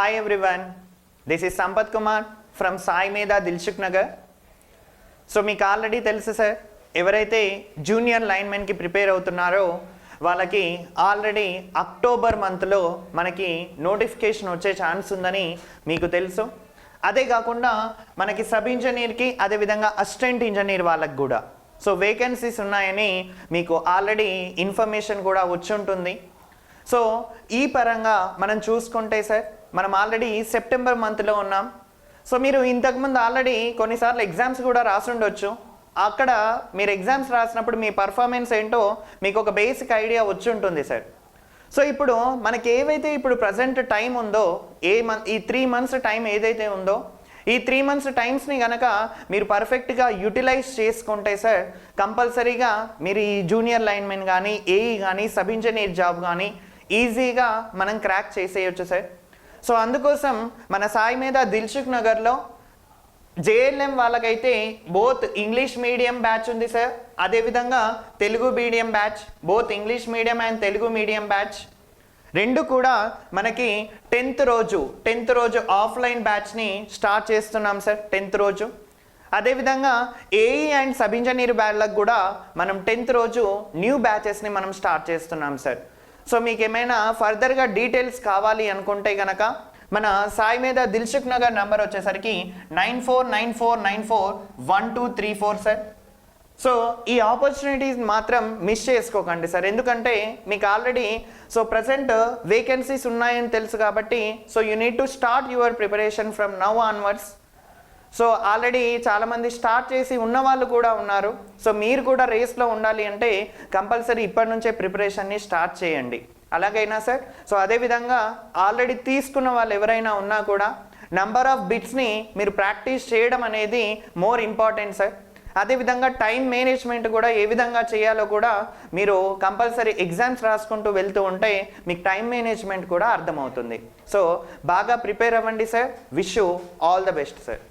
Hi everyone, this is Sampath Kumar from Sai Medha Dilshuk Nagar. So మీకు already తెలుసు sir, ఎవరైతే junior లైన్మెన్కి prepare అవుతున్నారో వాళ్ళకి already October మంత్లో మనకి నోటిఫికేషన్ వచ్చే ఛాన్స్ ఉందని మీకు తెలుసు. అదే కాకుండా మనకి సబ్ ఇంజనీర్కి అదేవిధంగా అసిస్టెంట్ ఇంజనీర్ వాళ్ళకి కూడా సో వేకెన్సీస్ ఉన్నాయని మీకు ఆల్రెడీ ఇన్ఫర్మేషన్ కూడా వచ్చి ఉంటుంది. సో ఈ పరంగా మనం చూసుకుంటే సార్, మనం ఆల్రెడీ సెప్టెంబర్ మంత్లో ఉన్నాం. సో మీరు ఇంతకుముందు ఆల్రెడీ కొన్నిసార్లు ఎగ్జామ్స్ కూడా రాసి ఉండొచ్చు. అక్కడ మీరు ఎగ్జామ్స్ రాసినప్పుడు మీ పర్ఫార్మెన్స్ ఏంటో మీకు ఒక బేసిక్ ఐడియా వచ్చి ఉంటుంది సార్. సో ఇప్పుడు మనకి ఏవైతే ఇప్పుడు ప్రజెంట్ టైం ఉందో, ఈ 3 months టైం ఏదైతే ఉందో, ఈ 3 months టైమ్స్ని కనుక మీరు పర్ఫెక్ట్గా యూటిలైజ్ చేసుకుంటే సార్, కంపల్సరీగా మీరు ఈ జూనియర్ లైన్మెన్ కానీ, ఏఈ కానీ, సబ్ ఇంజనీర్ జాబ్ కానీ ఈజీగా మనం క్రాక్ చేసేయచ్చు సార్. సో అందుకోసం మన సాయి మీద దిల్సుఖ్ నగర్లో జేఎల్ఎం వాళ్ళకైతే బోత్ ఇంగ్లీష్ మీడియం బ్యాచ్ ఉంది సార్, అదేవిధంగా Telugu medium batch, both English medium and Telugu medium batch రెండు కూడా మనకి 10th రోజు ఆఫ్లైన్ బ్యాచ్ని స్టార్ట్ చేస్తున్నాం సార్. 10th రోజు అదేవిధంగా ఏఈ అండ్ సబ్ ఇంజనీర్ బ్యాచ్లకు కూడా మనం 10th రోజు న్యూ బ్యాచెస్ని మనం స్టార్ట్ చేస్తున్నాం సార్. సో మీకు ఏమైనా ఫర్దర్గా డీటెయిల్స్ కావాలి అనుకుంటే కనుక మన సాయి మీద దిల్సుఖ్ నగర్ నెంబర్ వచ్చేసరికి 9494941234 సార్. సో ఈ ఆపర్చునిటీస్ మాత్రం మిస్ చేసుకోకండి సార్, ఎందుకంటే మీకు ఆల్రెడీ సో ప్రజెంట్ వేకెన్సీస్ ఉన్నాయని తెలుసు కాబట్టి so you need to start your preparation from now onwards. So already చాలామంది స్టార్ట్ చేసి ఉన్న వాళ్ళు కూడా ఉన్నారు. సో మీరు కూడా రేస్లో ఉండాలి అంటే కంపల్సరీ ఇప్పటి నుంచే ప్రిపరేషన్ని స్టార్ట్ చేయండి. అలాగైనా సార్, సో అదేవిధంగా ఆల్రెడీ తీసుకున్న వాళ్ళు ఎవరైనా ఉన్నా కూడా నెంబర్ ఆఫ్ బిట్స్ని మీరు ప్రాక్టీస్ చేయడం అనేది మోర్ ఇంపార్టెంట్ సార్. అదేవిధంగా టైం మేనేజ్మెంట్ కూడా ఏ విధంగా చేయాలో కూడా మీరు కంపల్సరీ ఎగ్జామ్స్ రాసుకుంటూ వెళ్తూ ఉంటే మీకు టైం మేనేజ్మెంట్ కూడా అర్థమవుతుంది. సో బాగా ప్రిపేర్ అవ్వండి sir. Wish you all the best sir.